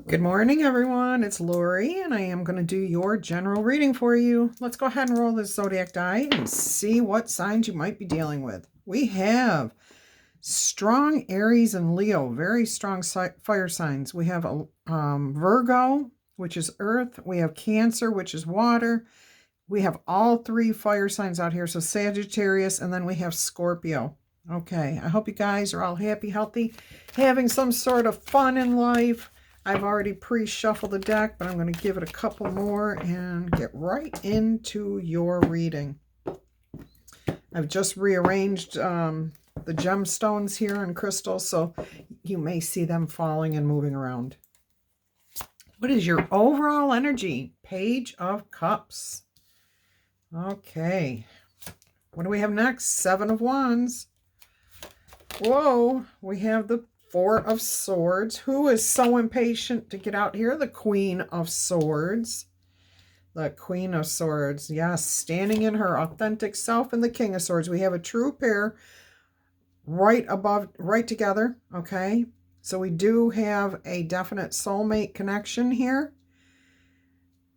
Good morning, everyone. It's Laurie, and I am going to do your general reading for you. Let's go ahead and roll this zodiac die and see what signs you might be dealing with. We have strong Aries and Leo, very strong fire signs. We have a Virgo, which is earth. We have Cancer, which is water. We have all three fire signs out here, so Sagittarius, and then we have Scorpio. Okay, I hope you guys are all happy, healthy, having some sort of fun in life. I've already pre-shuffled the deck, but I'm going to give it a couple more and get right into your reading. I've just rearranged the gemstones here and crystals, so you may see them falling and moving around. What is your overall energy? Page of Cups. Okay. What do we have next? Seven of Wands. Whoa. We have the Four of Swords. Who is so impatient to get out here? The Queen of Swords. The Queen of Swords. Yes, standing in her authentic self, and the King of Swords. We have a true pair right above, right together. Okay. So we do have a definite soulmate connection here.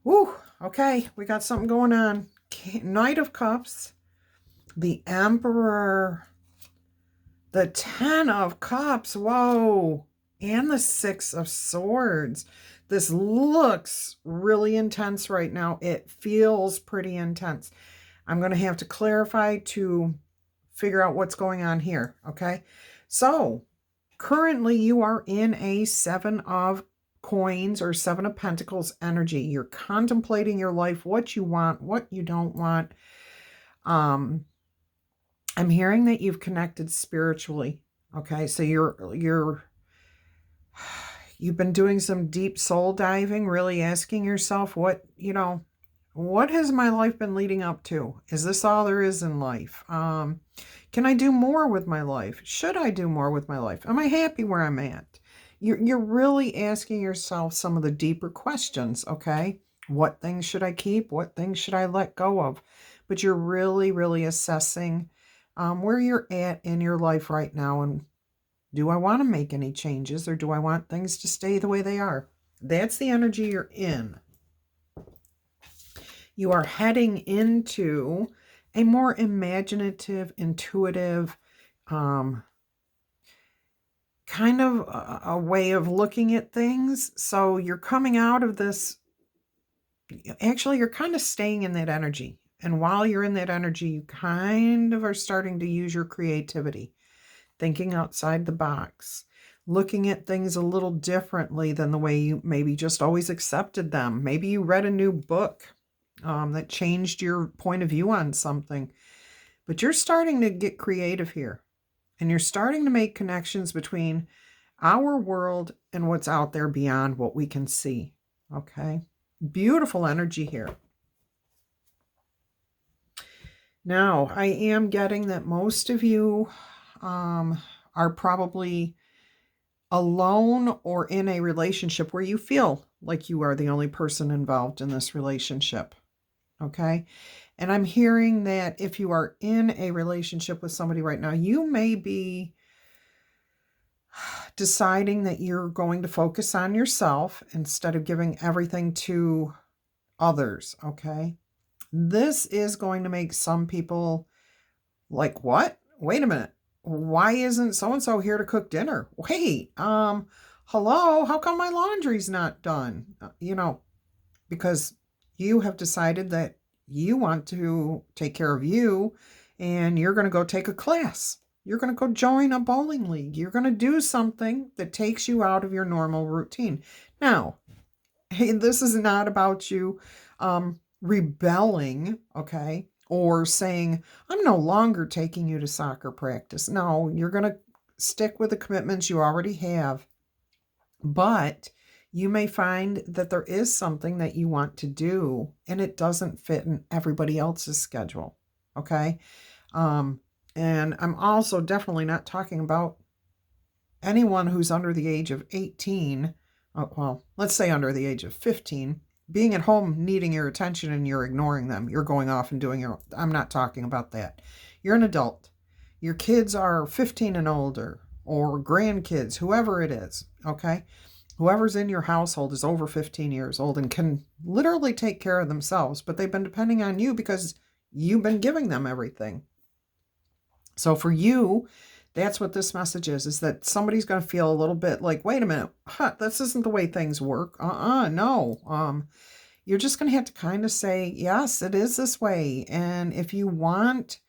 Woo. Okay. We got something going on. Knight of Cups. The Emperor. The Ten of Cups, whoa, and the Six of Swords. This looks really intense right now. It feels pretty intense. I'm going to have to clarify to figure out what's going on here, okay? So, currently you are in a Seven of Coins or Seven of Pentacles energy. You're contemplating your life, what you want, what you don't want. I'm hearing that you've connected spiritually. Okay, so you've been doing some deep soul diving, really asking yourself what has my life been leading up to? Is this all there is in life? Can I do more with my life? Should I do more with my life? Am I happy where I'm at? You're really asking yourself some of the deeper questions, okay? What things should I keep? What things should I let go of? But you're really, really assessing where you're at in your life right now, and do I want to make any changes, or do I want things to stay the way they are? That's the energy you're in. You are heading into a more imaginative, intuitive, kind of a way of looking at things. So you're coming out of this, actually you're kind of staying in that energy. And while you're in that energy, you kind of are starting to use your creativity, thinking outside the box, looking at things a little differently than the way you maybe just always accepted them. Maybe you read a new book that changed your point of view on something. But you're starting to get creative here. And you're starting to make connections between our world and what's out there beyond what we can see. Okay? Beautiful energy here. Now, I am getting that most of you are probably alone or in a relationship where you feel like you are the only person involved in this relationship. Okay? And I'm hearing that if you are in a relationship with somebody right now, you may be deciding that you're going to focus on yourself instead of giving everything to others. Okay? This is going to make some people like, what? Wait a minute. Why isn't so-and-so here to cook dinner? Wait, hello, how come my laundry's not done? Because you have decided that you want to take care of you, and you're going to go take a class. You're going to go join a bowling league. You're going to do something that takes you out of your normal routine. Now, hey, this is not about you rebelling, okay, or saying, I'm no longer taking you to soccer practice. No, you're going to stick with the commitments you already have. But you may find that there is something that you want to do, and it doesn't fit in everybody else's schedule, okay? And I'm also definitely not talking about anyone who's under the age of 18, well, let's say under the age of 15, being at home needing your attention and you're ignoring them. You're going off and doing your own. I'm not talking about that. You're an adult. Your kids are 15 and older, or grandkids, whoever it is, okay? whoever's in your household is over 15 years old and can literally take care of themselves, but they've been depending on you because you've been giving them everything. So for you, that's what this message is that somebody's going to feel a little bit like, wait a minute, this isn't the way things work. No. You're just going to have to kind of say, yes, it is this way. And if you want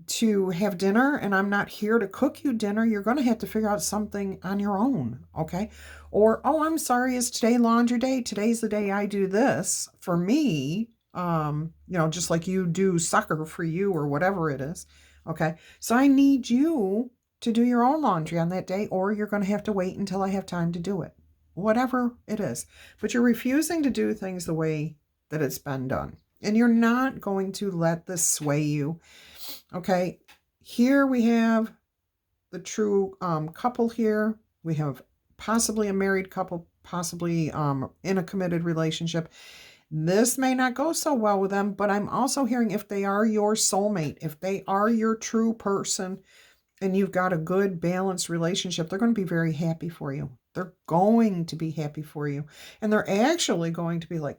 to have dinner and I'm not here to cook you dinner, you're going to have to figure out something on your own, okay? Or, oh, I'm sorry, is today laundry day? Today's the day I do this. For me, just like you do soccer for you or whatever it is, okay? So I need you to do your own laundry on that day, or you're going to have to wait until I have time to do it. Whatever it is. But you're refusing to do things the way that it's been done. And you're not going to let this sway you. Okay, here we have the true couple here. We have possibly a married couple, possibly in a committed relationship. This may not go so well with them, but I'm also hearing if they are your soulmate, if they are your true person, and you've got a good, balanced relationship, they're going to be very happy for you. They're going to be happy for you. And they're actually going to be like,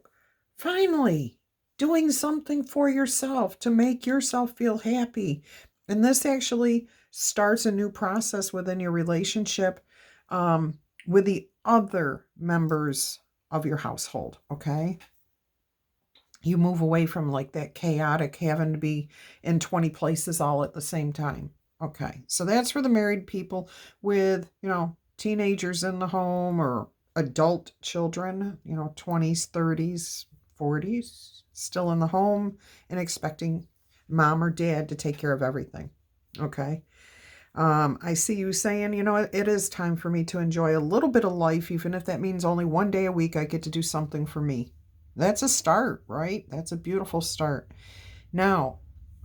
finally, doing something for yourself to make yourself feel happy. And this actually starts a new process within your relationship with the other members of your household, okay? You move away from like that chaotic having to be in 20 places all at the same time. Okay, so that's for the married people with, teenagers in the home or adult children, 20s, 30s, 40s, still in the home and expecting mom or dad to take care of everything. Okay. I see you saying, it is time for me to enjoy a little bit of life, even if that means only one day a week I get to do something for me. That's a start, right? That's a beautiful start. Now,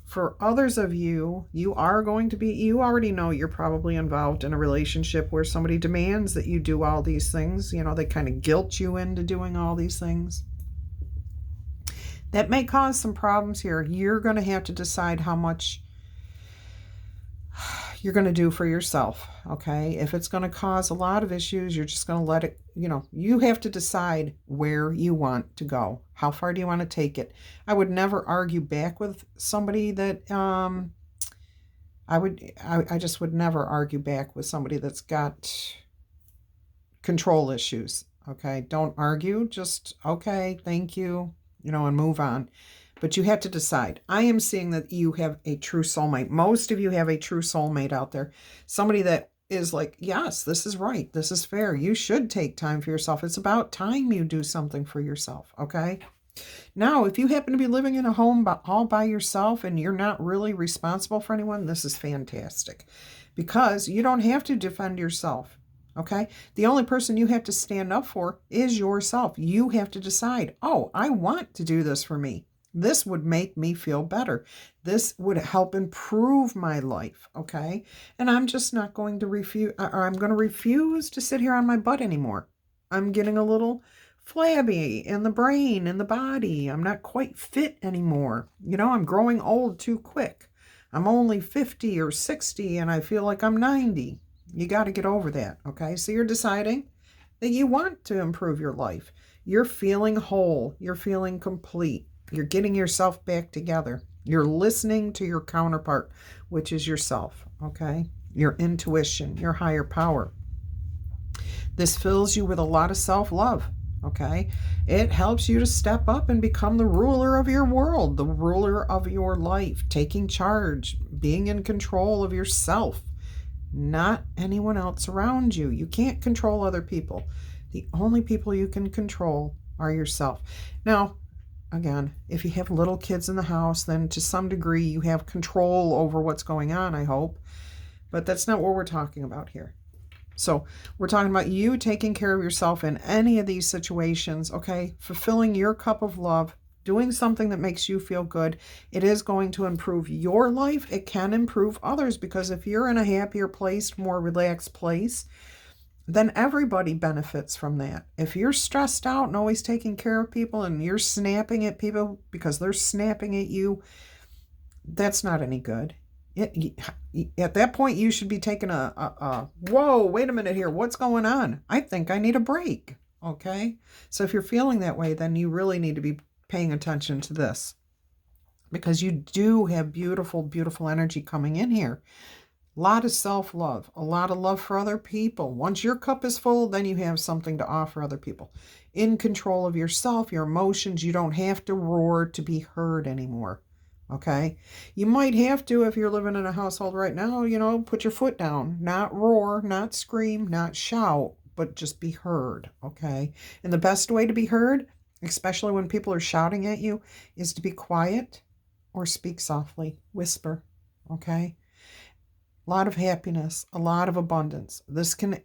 for others of you, you already know you're probably involved in a relationship where somebody demands that you do all these things. They kind of guilt you into doing all these things. That may cause some problems here. You're going to have to decide how much you're going to do for yourself, okay? If it's going to cause a lot of issues, you're just going to let it, you have to decide where you want to go. How far do you want to take it? I would never argue back with somebody that, I just would never argue back with somebody that's got control issues, okay? Don't argue, just, okay, thank you, and move on. But you have to decide. I am seeing that you have a true soulmate. Most of you have a true soulmate out there. Somebody that is like, yes, this is right. This is fair. You should take time for yourself. It's about time you do something for yourself, okay? Now, if you happen to be living in a home all by yourself and you're not really responsible for anyone, this is fantastic because you don't have to defend yourself. Okay? The only person you have to stand up for is yourself. You have to decide, oh, I want to do this for me. This would make me feel better. This would help improve my life, okay? And I'm just not going to refuse, or I'm going to refuse to sit here on my butt anymore. I'm getting a little flabby in the brain, in the body. I'm not quite fit anymore. I'm growing old too quick. I'm only 50 or 60 and I feel like I'm 90. You got to get over that, okay? So you're deciding that you want to improve your life. You're feeling whole. You're feeling complete. You're getting yourself back together. You're listening to your counterpart, which is yourself, okay? Your intuition, your higher power. This fills you with a lot of self-love, okay? It helps you to step up and become the ruler of your world, the ruler of your life, taking charge, being in control of yourself, not anyone else around you. You can't control other people. The only people you can control are yourself. Now, again, if you have little kids in the house, then to some degree you have control over what's going on, I hope. But that's not what we're talking about here. So we're talking about you taking care of yourself in any of these situations, okay? Fulfilling your cup of love, doing something that makes you feel good. It is going to improve your life. It can improve others because if you're in a happier place, more relaxed place, then everybody benefits from that. If you're stressed out and always taking care of people and you're snapping at people because they're snapping at you, that's not any good. At that point, you should be taking whoa, wait a minute here. What's going on? I think I need a break. Okay. So if you're feeling that way, then you really need to be paying attention to this, because you do have beautiful, beautiful energy coming in here. A lot of self-love, a lot of love for other people. Once your cup is full, then you have something to offer other people. In control of yourself, your emotions. You don't have to roar to be heard anymore. Okay? You might have to, if you're living in a household right now, put your foot down. Not roar, not scream, not shout, but just be heard. Okay? And the best way to be heard, especially when people are shouting at you, is to be quiet or speak softly. Whisper. Okay? A lot of happiness, a lot of abundance. This can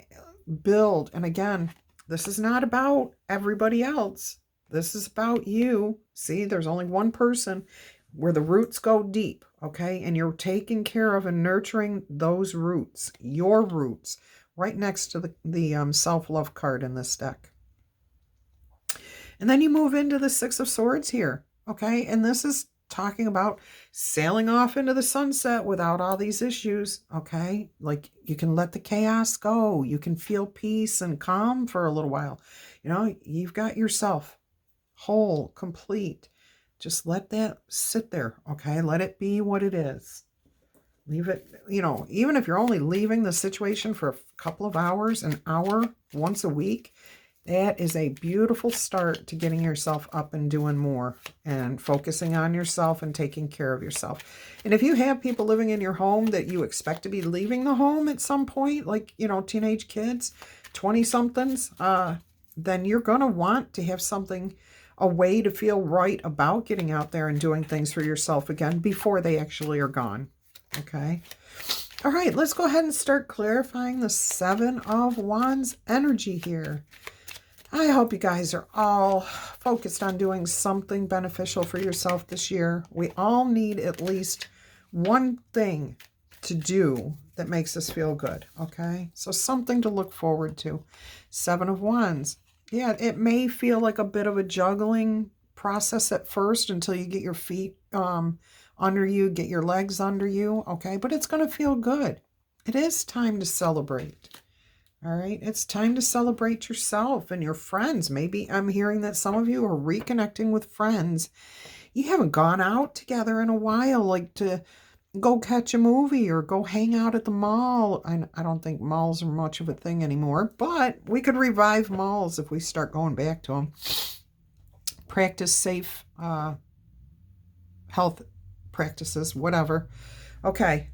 build. And again, this is not about everybody else. This is about you. See, there's only one person where the roots go deep, okay? And you're taking care of and nurturing those roots, your roots, right next to the self-love card in this deck. And then you move into the Six of Swords here, okay? And this is talking about sailing off into the sunset without all these issues, okay? Like, you can let the chaos go. You can feel peace and calm for a little while. You've got yourself whole, complete. Just let that sit there, okay? Let it be what it is. Leave it, even if you're only leaving the situation for a couple of hours, an hour, once a week, that is a beautiful start to getting yourself up and doing more and focusing on yourself and taking care of yourself. And if you have people living in your home that you expect to be leaving the home at some point, like, teenage kids, 20-somethings, then you're going to want to have a way to feel right about getting out there and doing things for yourself again before they actually are gone. Okay. All right, let's go ahead and start clarifying the Seven of Wands energy here. I hope you guys are all focused on doing something beneficial for yourself this year. We all need at least one thing to do that makes us feel good, okay? So something to look forward to. Seven of Wands. Yeah, it may feel like a bit of a juggling process at first until you get your feet under you, get your legs under you, okay? But it's going to feel good. It is time to celebrate. All right, it's time to celebrate yourself and your friends. Maybe I'm hearing that some of you are reconnecting with friends. You haven't gone out together in a while, like to go catch a movie or go hang out at the mall. I don't think malls are much of a thing anymore, but we could revive malls if we start going back to them. Practice safe health practices, whatever. Okay.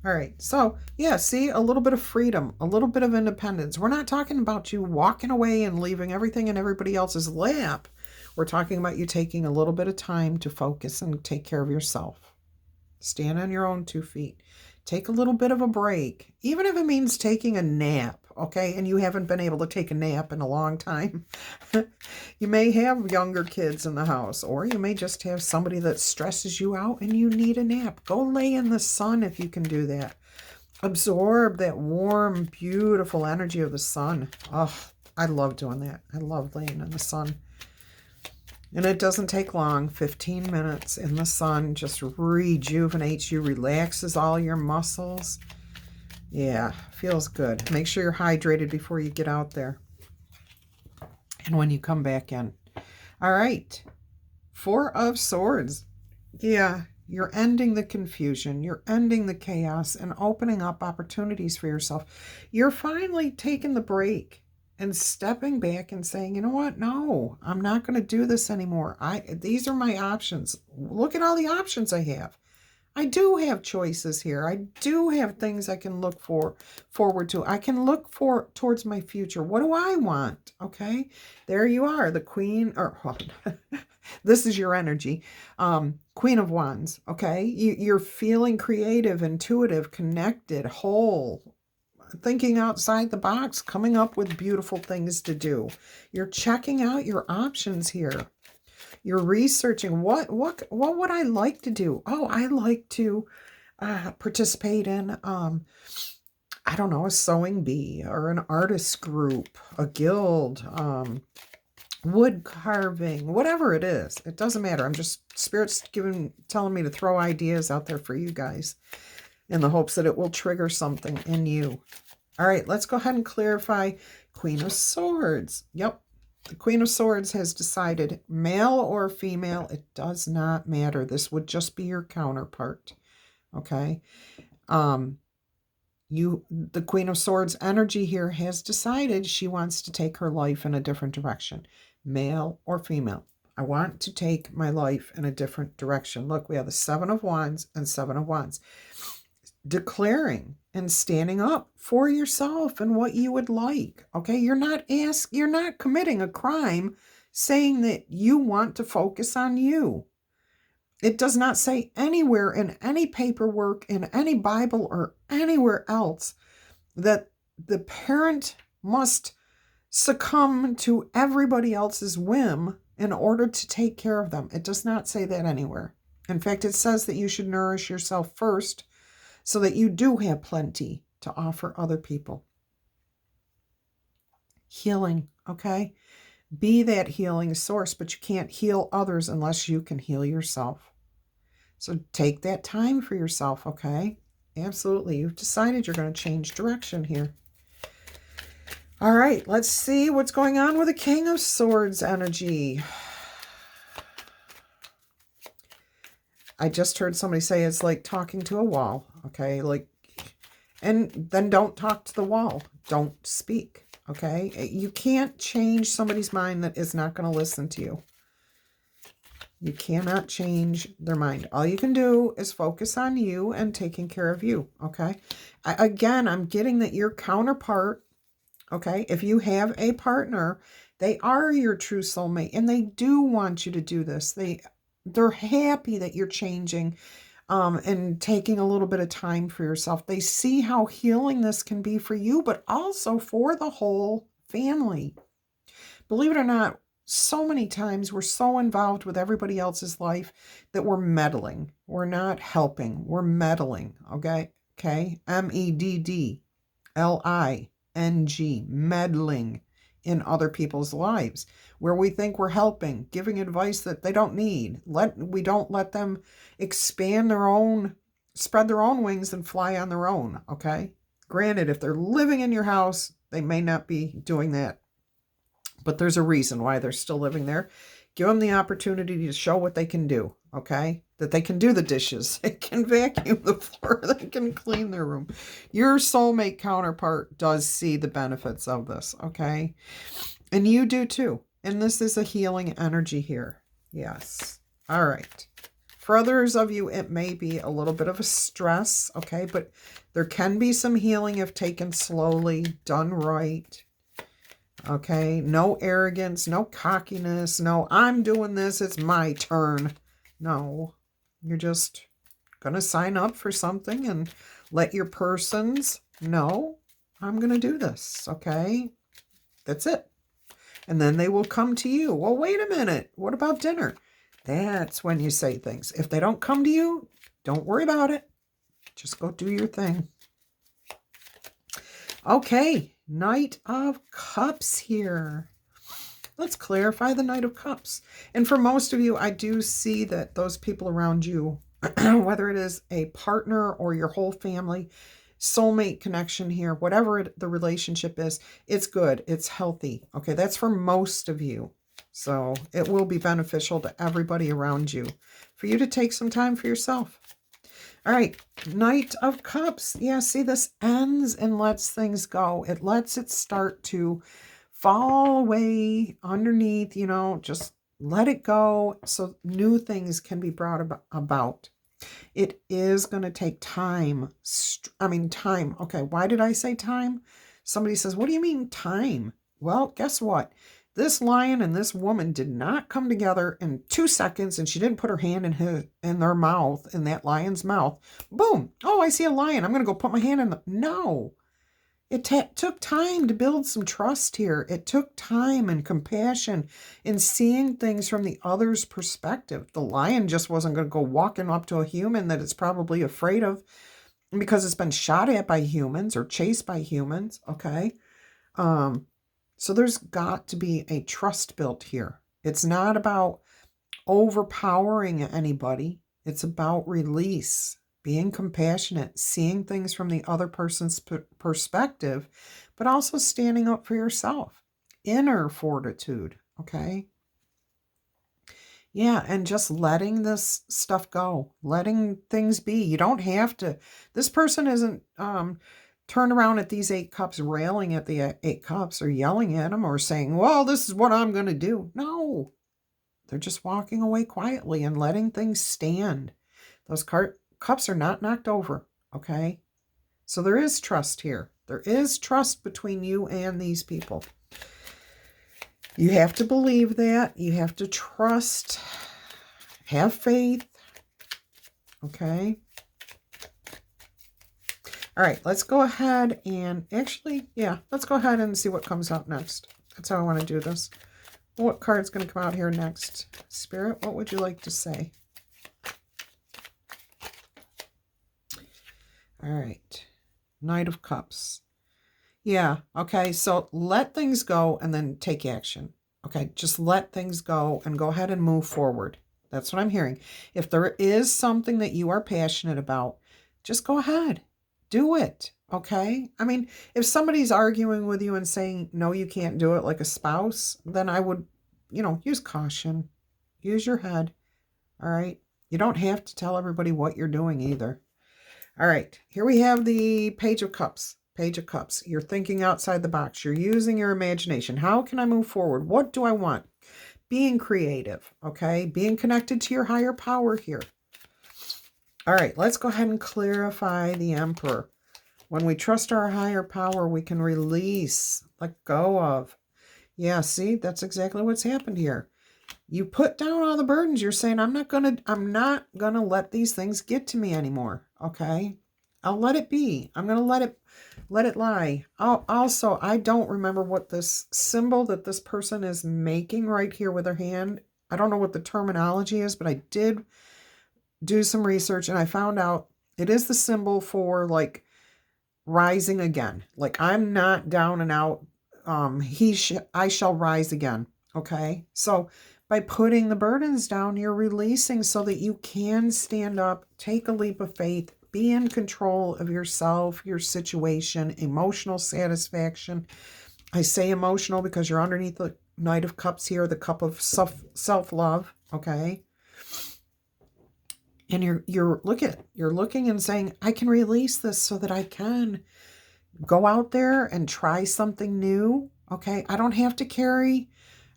All right. So, yeah, see, a little bit of freedom, a little bit of independence. We're not talking about you walking away and leaving everything in everybody else's lap. We're talking about you taking a little bit of time to focus and take care of yourself. Stand on your own 2 feet. Take a little bit of a break, even if it means taking a nap, okay? And you haven't been able to take a nap in a long time. You may have younger kids in the house, or you may just have somebody that stresses you out and you need a nap. Go lay in the sun if you can do that. Absorb that warm, beautiful energy of the sun. Oh, I love doing that. I love laying in the sun. And it doesn't take long. 15 minutes in the sun just rejuvenates you, relaxes all your muscles. Yeah, feels good. Make sure you're hydrated before you get out there and when you come back in. All right. 4 of Swords. Yeah, you're ending the confusion. You're ending the chaos and opening up opportunities for yourself. You're finally taking the break and stepping back and saying, you know what? No, I'm not going to do this anymore. These are my options. Look at all the options I have. I do have choices here. I do have things I can look forward to. I can look towards my future. What do I want? Okay, there you are, the Queen, or this is your energy, Queen of Wands. Okay, you're feeling creative, intuitive, connected, whole. Thinking outside the box, coming up with beautiful things to do. You're checking out your options here. You're researching what would I like to do? Oh, I like to participate in, I don't know, a sewing bee or an artist group, a guild, wood carving, whatever it is. It doesn't matter. I'm just, Spirit's telling me to throw ideas out there for you guys. in the hopes that it will trigger something in you. All right, let's go ahead and clarify Queen of Swords. Yep, the Queen of Swords has decided, male or female, it does not matter. This would just be your counterpart, okay? The Queen of Swords energy here has decided she wants to take her life in a different direction, male or female. I want to take my life in a different direction. Look, we have the Seven of Wands and Seven of Wands. Declaring and standing up for yourself and what you would like. Okay, you're not committing a crime saying that you want to focus on you. It does not say anywhere in any paperwork, in any Bible or anywhere else that the parent must succumb to everybody else's whim in order to take care of them. It does not say that anywhere. In fact, it says that you should nourish yourself first so that you do have plenty to offer other people. Healing, okay? Be that healing source, but you can't heal others unless you can heal yourself. So take that time for yourself, okay? Absolutely. You've decided you're going to change direction here. All right, let's see what's going on with the King of Swords energy. I just heard somebody say it's like talking to a wall, okay? And then don't talk to the wall. Don't speak, okay? You can't change somebody's mind that is not going to listen to you. You cannot change their mind. All you can do is focus on you and taking care of you, okay? Again, I'm getting that your counterpart, okay, if you have a partner, they are your true soulmate, and they do want you to do this. They're happy that you're changing and taking a little bit of time for yourself. They see how healing this can be for you, but also for the whole family. Believe it or not, so many times we're so involved with everybody else's life that we're meddling. We're not helping. We're meddling, okay? Okay? meddling, meddling in other people's lives, where we think we're helping, giving advice that they don't need. We don't let them expand their own, spread their own wings and fly on their own, okay? Granted, if they're living in your house, they may not be doing that, but there's a reason why they're still living there. Give them the opportunity to show what they can do, okay? That they can do the dishes, they can vacuum the floor, they can clean their room. Your soulmate counterpart does see the benefits of this, okay? And you do too. And this is a healing energy here. Yes. All right. For others of you, it may be a little bit of a stress, okay? But there can be some healing if taken slowly, done right. Okay, no arrogance, no cockiness, no, I'm doing this, it's my turn. No, you're just going to sign up for something and let your persons know, I'm going to do this, okay? That's it. And then they will come to you. Well, wait a minute, what about dinner? That's when you say things. If they don't come to you, don't worry about it. Just go do your thing. Okay. Knight of Cups here. Let's clarify the Knight of Cups. And for most of you, I do see that those people around you, whether it is a partner or your whole family, soulmate connection here, whatever the relationship is, it's good. It's healthy. Okay, that's for most of you. So it will be beneficial to everybody around you for you to take some time for yourself. All right, Knight of Cups. Yeah, see, this ends and lets things go. It lets it start to fall away underneath, just let it go so new things can be brought about. It is going to take time. Time. Okay, why did I say time? Somebody says, what do you mean time? Well, guess what? This lion and this woman did not come together in 2 seconds, and she didn't put her hand in their mouth, in that lion's mouth. Boom. Oh, I see a lion. I'm going to go put my hand in the... No. It took time to build some trust here. It took time and compassion in seeing things from the other's perspective. The lion just wasn't going to go walking up to a human that it's probably afraid of because it's been shot at by humans or chased by humans, okay? So there's got to be a trust built here. It's not about overpowering anybody. It's about release, being compassionate, seeing things from the other person's perspective, but also standing up for yourself. Inner fortitude, okay? Yeah, and just letting this stuff go, letting things be. You don't have to. This person isn't turned around at these 8 cups, railing at the 8 cups or yelling at them or saying, well, this is what I'm going to do. No, they're just walking away quietly and letting things stand. Those cups are not knocked over, okay? So there is trust here. There is trust between you and these people. You have to believe that. You have to trust. Have faith. Okay. All right, let's go ahead and actually, yeah, let's go ahead and see what comes out next. That's how I want to do this. What card's going to come out here next? Spirit, what would you like to say? All right. Knight of Cups. Yeah, okay, so let things go and then take action. Okay, just let things go and go ahead and move forward. That's what I'm hearing. If there is something that you are passionate about, just go ahead. Do it, okay? I mean, if somebody's arguing with you and saying, no, you can't do it, like a spouse, then I would, use caution. Use your head, all right? You don't have to tell everybody what you're doing either. All right, here we have the Page of Cups. Page of Cups. You're thinking outside the box. You're using your imagination. How can I move forward? What do I want? Being creative, okay? Being connected to your higher power here. All right, let's go ahead and clarify the Emperor. When we trust our higher power, we can release, let go of. Yeah, see, that's exactly what's happened here. You put down all the burdens. You're saying, I'm not gonna let these things get to me anymore. Okay? I'll let it be. I'm gonna let it lie. Also, I don't remember what this symbol that this person is making right here with her hand. I don't know what the terminology is, but I did do some research and I found out it is the symbol for like rising again. Like I'm not down and out. I shall rise again. Okay? So by putting the burdens down, you're releasing so that you can stand up, take a leap of faith, be in control of yourself, your situation, emotional satisfaction. I say emotional because you're underneath the Knight of Cups here, the cup of self-love, okay? And you're looking and saying, I can release this so that I can go out there and try something new, okay? I don't have to carry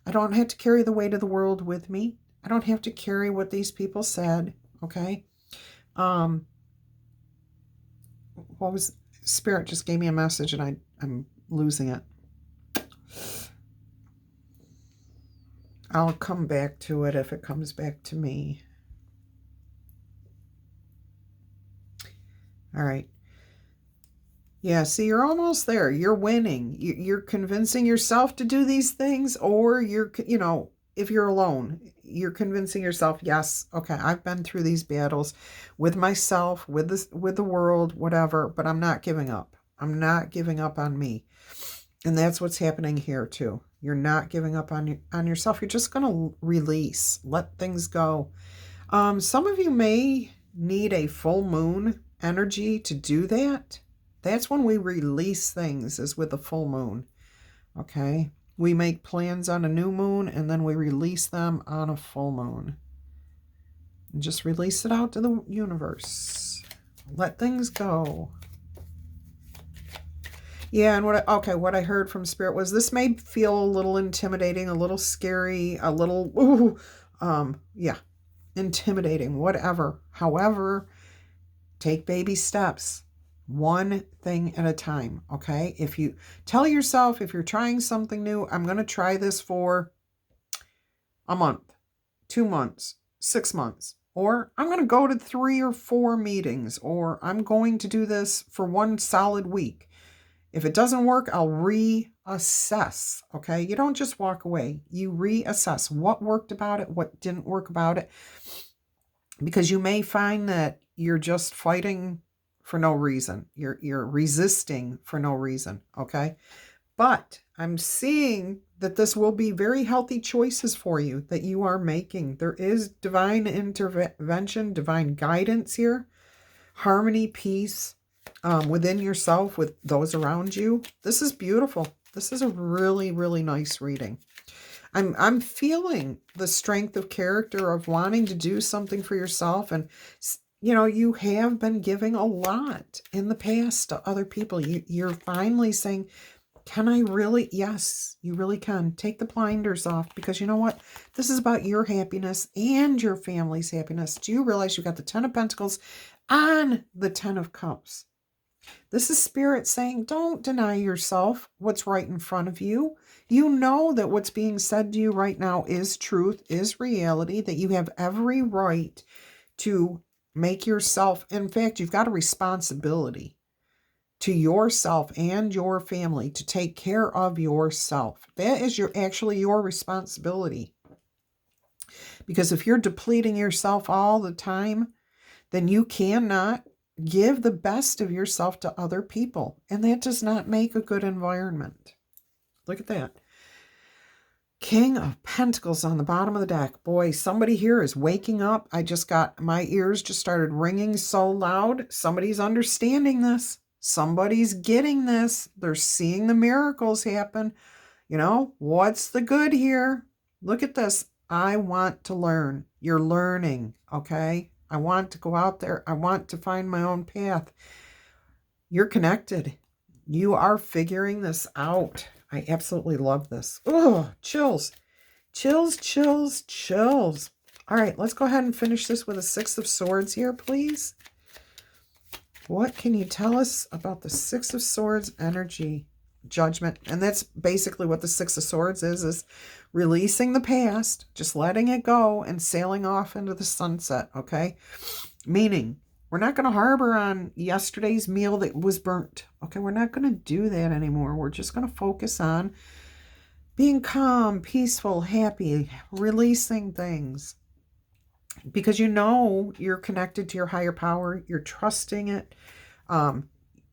the weight of the world with me. I don't have to carry what these people said, okay? What was Spirit just gave me a message and I'm losing it. I'll come back to it if it comes back to me. All right. Yeah, see, you're almost there. You're winning. You're convincing yourself to do these things, or if you're alone, you're convincing yourself, yes, okay, I've been through these battles with myself, with the world, whatever, but I'm not giving up. I'm not giving up on me. And that's what's happening here too. You're not giving up on yourself. You're just going to release, let things go. Some of you may need a full moon energy to do that. That's when we release things, is with the full moon. Okay? We make plans on a new moon and then we release them on a full moon. And just release it out to the universe. Let things go. Yeah, and what I heard from Spirit was this may feel a little intimidating, a little scary, a little, intimidating, whatever. However, take baby steps. One thing at a time, okay? If you tell yourself, if you're trying something new, I'm going to try this for a month, 2 months, 6 months, or I'm going to go to 3 or 4 meetings, or I'm going to do this for 1 solid week. If it doesn't work, I'll reassess, okay? You don't just walk away. You reassess what worked about it, what didn't work about it, because you may find that you're just fighting for no reason. You're resisting for no reason, okay? But I'm seeing that this will be very healthy choices for you that you are making. There is divine intervention, divine guidance here. harmony, peace within yourself, with those around you. This is beautiful. This is a really, really nice reading. I'm feeling the strength of character of wanting to do something for yourself. And, you know, you have been giving a lot in the past to other people. You're finally saying, can I really? Yes, you really can. Take the blinders off, because you know what? This is about your happiness and your family's happiness. Do you realize you got the 10 of Pentacles on the 10 of Cups? This is Spirit saying, don't deny yourself what's right in front of you. You know that what's being said to you right now is truth, is reality, that you have every right to make yourself, in fact, you've got a responsibility to yourself and your family to take care of yourself. That is actually your responsibility. Because if you're depleting yourself all the time, then you cannot give the best of yourself to other people. And that does not make a good environment. Look at that. King of Pentacles on the bottom of the deck. Boy, somebody here is waking up. My ears just started ringing so loud. Somebody's understanding this. Somebody's getting this. They're seeing the miracles happen. You know, what's the good here? Look at this. I want to learn. You're learning, okay? I want to go out there. I want to find my own path. You're connected. You are figuring this out. I absolutely love this. Oh, chills. Chills, chills, chills. All right, let's go ahead and finish this with a 6 of Swords here, please. What can you tell us about the 6 of Swords energy? Judgment. And that's basically what the 6 of Swords is releasing the past, just letting it go and sailing off into the sunset, okay? Meaning, we're not going to harbor on yesterday's meal that was burnt, okay? We're not going to do that anymore. We're just going to focus on being calm, peaceful, happy, releasing things. Because you know you're connected to your higher power. You're trusting it.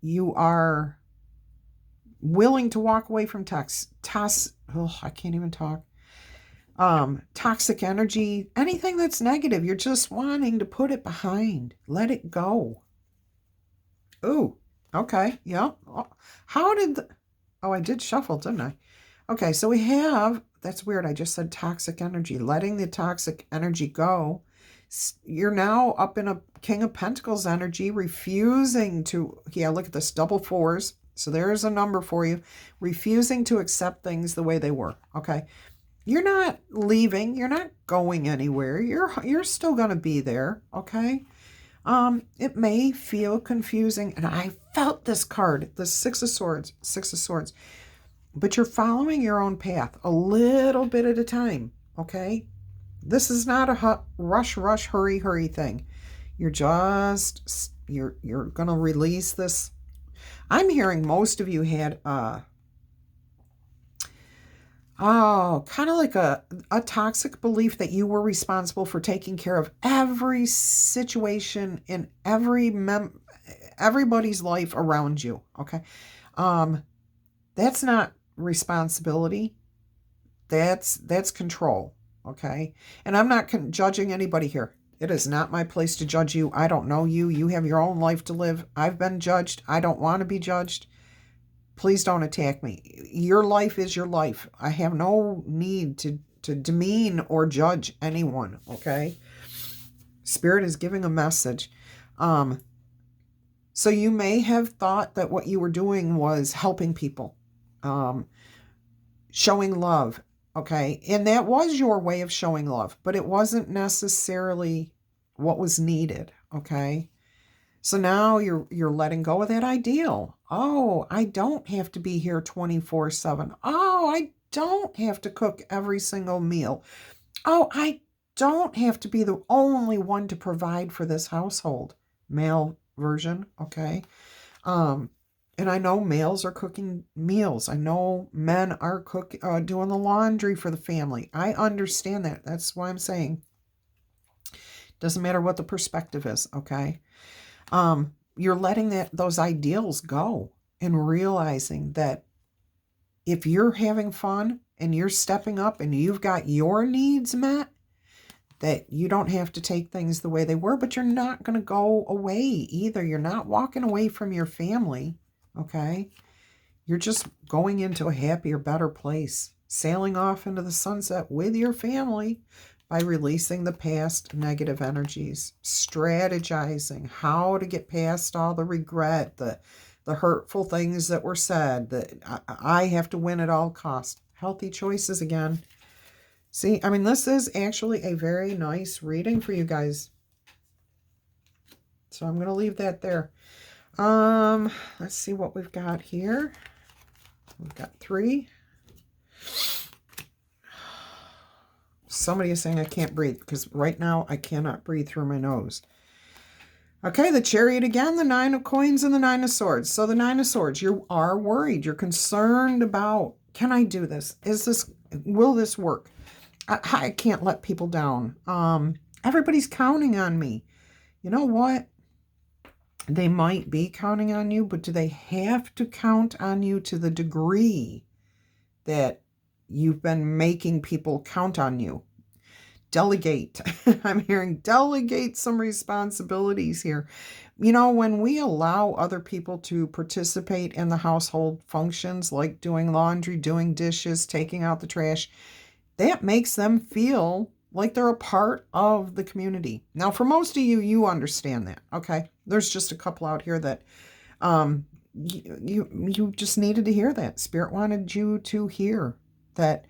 You are willing to walk away from I can't even talk. Toxic energy, anything that's negative, you're just wanting to put it behind. Let it go. Ooh, okay, yeah. I did shuffle, didn't I? Okay, so we have, that's weird, I just said toxic energy. Letting the toxic energy go. You're now up in a King of Pentacles energy, refusing to, look at this, double 4s. So there's a number for you. Refusing to accept things the way they were, okay? You're not leaving. You're not going anywhere. You're still going to be there, okay? It may feel confusing, and I felt this card, the 6 of Swords, but you're following your own path a little bit at a time, okay? This is not a rush, hurry thing. You're going to release this. I'm hearing most of you had, kind of like a toxic belief that you were responsible for taking care of every situation in everybody's life around you, okay? That's not responsibility. That's control, okay? And I'm not judging anybody here. It is not my place to judge you. I don't know you. You have your own life to live. I've been judged. I don't want to be judged. Please don't attack me. Your life is your life. I have no need to demean or judge anyone, okay? Spirit is giving a message. So you may have thought that what you were doing was helping people, showing love, okay? And that was your way of showing love, but it wasn't necessarily what was needed, okay? So now you're letting go of that ideal. Oh, I don't have to be here 24/7. Oh, I don't have to cook every single meal. Oh, I don't have to be the only one to provide for this household. Male version, okay? And I know males are cooking meals. I know men are doing the laundry for the family. I understand that. That's why I'm saying doesn't matter what the perspective is, okay? You're letting those ideals go and realizing that if you're having fun and you're stepping up and you've got your needs met, that you don't have to take things the way they were, but you're not going to go away either. You're not walking away from your family, okay? You're just going into a happier, better place, sailing off into the sunset with your family by releasing the past negative energies, strategizing how to get past all the regret, the hurtful things that were said, that I have to win at all costs. Healthy choices again. See, I mean, this is actually a very nice reading for you guys. So I'm going to leave that there. Let's see what we've got here. We've got 3. Somebody is saying I can't breathe because right now I cannot breathe through my nose. Okay, the Chariot again, the 9 of Coins and the 9 of Swords. So the 9 of Swords, you are worried. You're concerned about, can I do this? Will this work? I can't let people down. Everybody's counting on me. You know what? They might be counting on you, but do they have to count on you to the degree that you've been making people count on you? Delegate. I'm hearing delegate some responsibilities here. You know, when we allow other people to participate in the household functions, like doing laundry, doing dishes, taking out the trash, that makes them feel like they're a part of the community. Now, for most of you, you understand that, okay? There's just a couple out here that you just needed to hear that. Spirit wanted you to hear that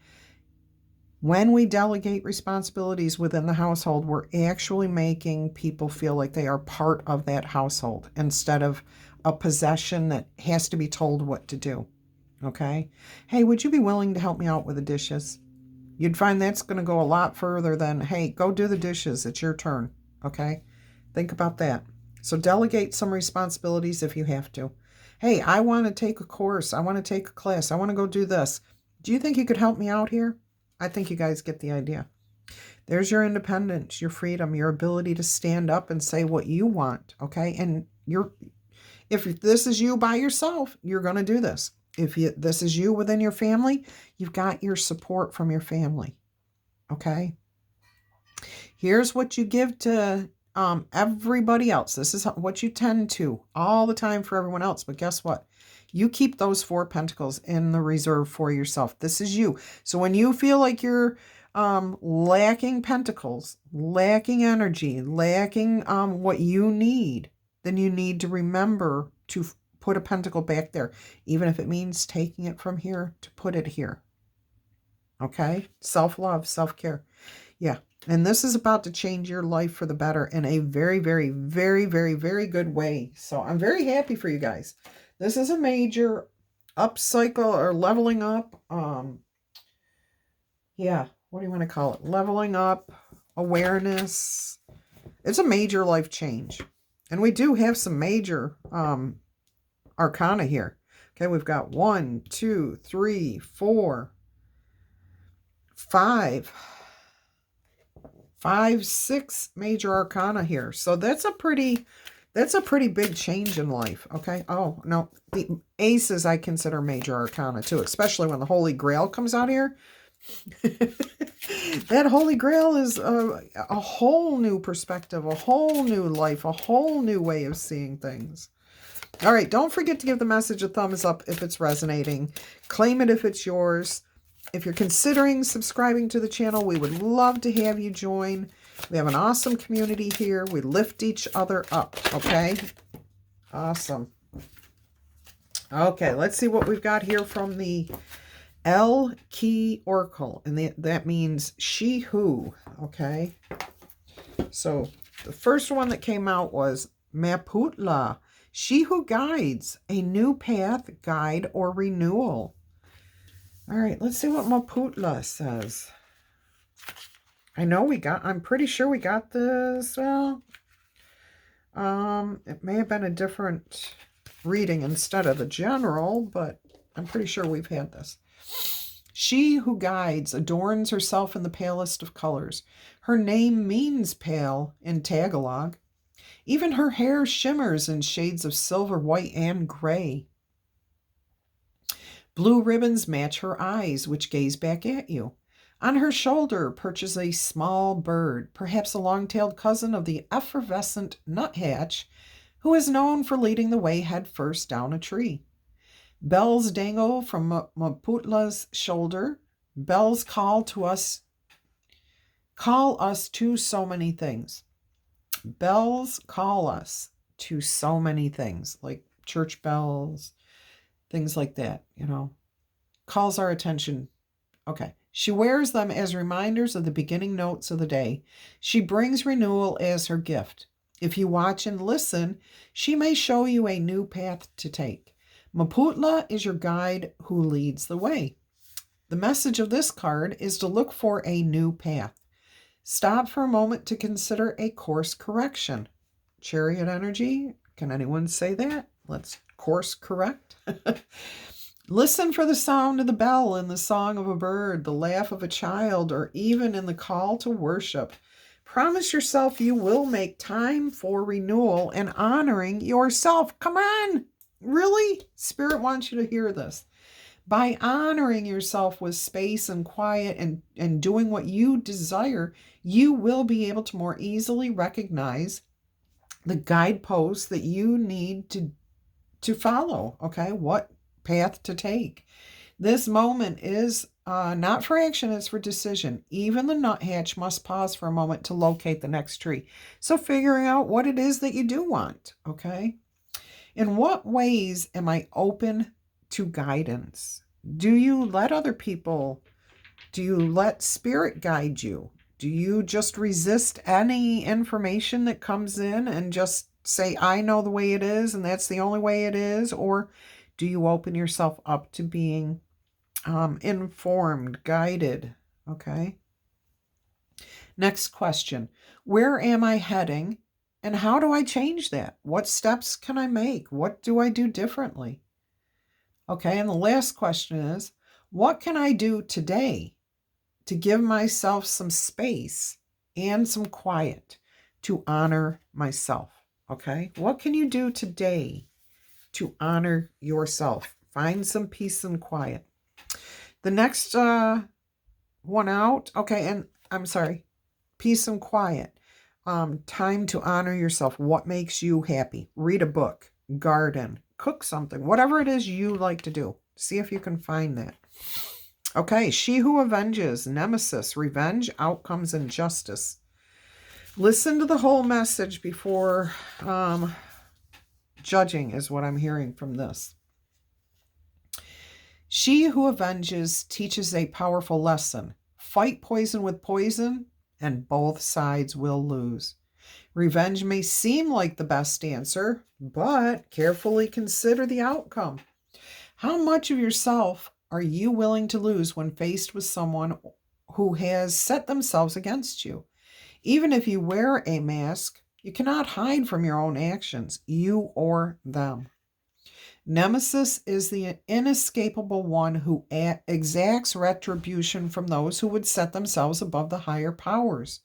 when we delegate responsibilities within the household, we're actually making people feel like they are part of that household instead of a possession that has to be told what to do, okay? Hey, would you be willing to help me out with the dishes? You'd find that's going to go a lot further than, hey, go do the dishes. It's your turn, okay? Think about that. So delegate some responsibilities if you have to. Hey, I want to take a course. I want to take a class. I want to go do this. Do you think you could help me out here? I think you guys get the idea. There's your independence, your freedom, your ability to stand up and say what you want, okay? And if this is you by yourself, you're going to do this. If this is you within your family, you've got your support from your family, okay? Here's what you give to everybody else. This is what you tend to all the time for everyone else. But guess what? You keep those 4 pentacles in the reserve for yourself. This is you. So when you feel like you're lacking pentacles, lacking energy, lacking what you need, then you need to remember to put a pentacle back there, even if it means taking it from here to put it here. Okay? Self-love, self-care. Yeah. And this is about to change your life for the better in a very, very, very, very, very good way. So I'm very happy for you guys. This is a major upcycle or leveling up. Yeah. What do you want to call it? Leveling up, awareness. It's a major life change. And we do have some major arcana here. Okay, we've got 1, 2, 3, 4, 5, 6 major arcana here. So that's a pretty big change in life. Okay. Oh no, the aces I consider major arcana too, especially when the Holy Grail comes out here. That Holy Grail is a whole new perspective, a whole new life, a whole new way of seeing things. All right, don't forget to give the message a thumbs up if it's resonating. Claim it if it's yours. If you're considering subscribing to the channel, we would love to have you join. We have an awesome community here. We lift each other up, okay? Awesome. Okay, let's see what we've got here from the L Key Oracle. And that means she who, okay? So the first one that came out was Maputla. She who guides, a new path, guide, or renewal. All right, let's see what Maputla says. I'm pretty sure we got this. Well, it may have been a different reading instead of the general, but I'm pretty sure we've had this. She who guides adorns herself in the palest of colors. Her name means pale in Tagalog. Even her hair shimmers in shades of silver, white, and gray. Blue ribbons match her eyes, which gaze back at you. On her shoulder perches a small bird, perhaps a long-tailed cousin of the effervescent nuthatch, who is known for leading the way head first down a tree. Bells dangle from Maputla's shoulder. Bells call us to so many things. Bells call us to so many things, like church bells, things like that, calls our attention. Okay. She wears them as reminders of the beginning notes of the day. She brings renewal as her gift. If you watch and listen, she may show you a new path to take. Maputla is your guide who leads the way. The message of this card is to look for a new path. Stop for a moment to consider a course correction. Chariot energy, can anyone say that? Let's course correct. Listen for the sound of the bell in the song of a bird, the laugh of a child, or even in the call to worship. Promise yourself you will make time for renewal and honoring yourself. Come on. Really? Spirit wants you to hear this. By honoring yourself with space and quiet and doing what you desire, you will be able to more easily recognize the guideposts that you need to follow, okay? What path to take. This moment is not for action, it's for decision. Even the nuthatch must pause for a moment to locate the next tree. So figuring out what it is that you do want, okay? In what ways am I open to guidance? Do you let other people, do you let spirit guide you? Do you just resist any information that comes in and just say, I know the way it is and that's the only way it is? Or do you open yourself up to being informed, guided? Okay. Next question. Where am I heading and how do I change that? What steps can I make? What do I do differently? Okay. And the last question is, what can I do today to give myself some space and some quiet to honor myself? Okay. What can you do today to honor yourself? Find some peace and quiet. The next one out. Okay. And I'm sorry. Peace and quiet. Time to honor yourself. What makes you happy? Read a book, garden, cook something, whatever it is you like to do. See if you can find that. Okay. She who avenges, nemesis, revenge, outcomes, and justice. Listen to the whole message before judging is what I'm hearing from this. She who avenges teaches a powerful lesson. Fight poison with poison, and both sides will lose. Revenge may seem like the best answer, but carefully consider the outcome. How much of yourself are you willing to lose when faced with someone who has set themselves against you? Even if you wear a mask, you cannot hide from your own actions, you or them. Nemesis is the inescapable one who exacts retribution from those who would set themselves above the higher powers.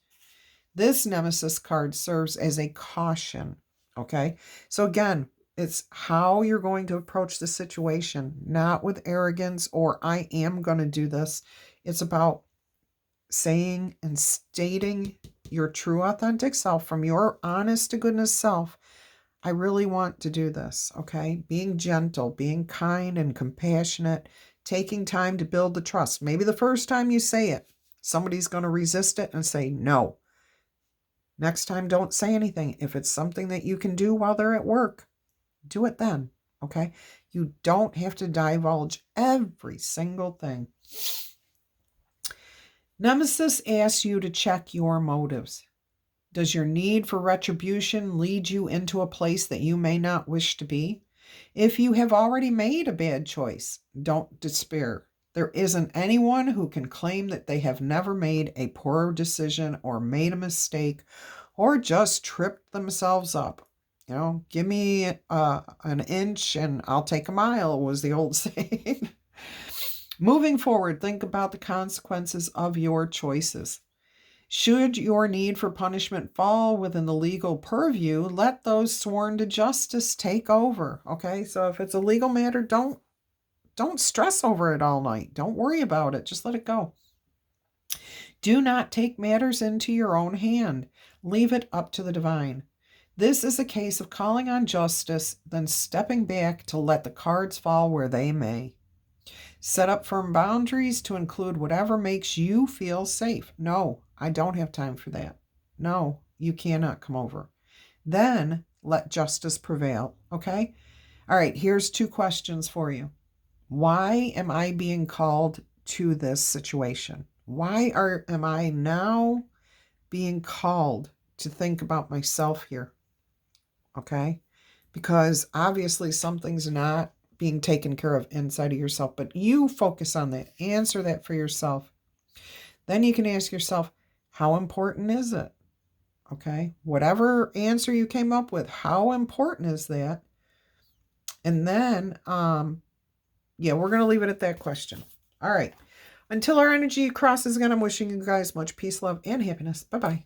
This Nemesis card serves as a caution, okay? So again, it's how you're going to approach the situation, not with arrogance or I am going to do this. It's about saying and stating your true authentic self from your honest to goodness self. I really want to do this, okay? Being gentle, being kind and compassionate, taking time to build the trust. Maybe the first time you say it, somebody's going to resist it and say no. Next time, don't say anything. If it's something that you can do while they're at work, do it then, okay? You don't have to divulge every single thing. Nemesis asks you to check your motives. Does your need for retribution lead you into a place that you may not wish to be? If you have already made a bad choice, don't despair. There isn't anyone who can claim that they have never made a poor decision or made a mistake or just tripped themselves up. Give me an inch and I'll take a mile was the old saying. Moving forward, think about the consequences of your choices. Should your need for punishment fall within the legal purview, let those sworn to justice take over. Okay, so if it's a legal matter, don't stress over it all night. Don't worry about it. Just let it go. Do not take matters into your own hand. Leave it up to the divine. This is a case of calling on justice, then stepping back to let the cards fall where they may. Set up firm boundaries to include whatever makes you feel safe. No, I don't have time for that. No, you cannot come over. Then let justice prevail, okay? All right, here's 2 questions for you. Why am I being called to this situation? Why am I now being called to think about myself here? Okay? Because obviously something's not being taken care of inside of yourself, but you focus on that. Answer that for yourself. Then you can ask yourself, how important is it? Okay? Whatever answer you came up with, how important is that? And then, yeah, we're going to leave it at that question. All right. Until our energy crosses again, I'm wishing you guys much peace, love, and happiness. Bye-bye.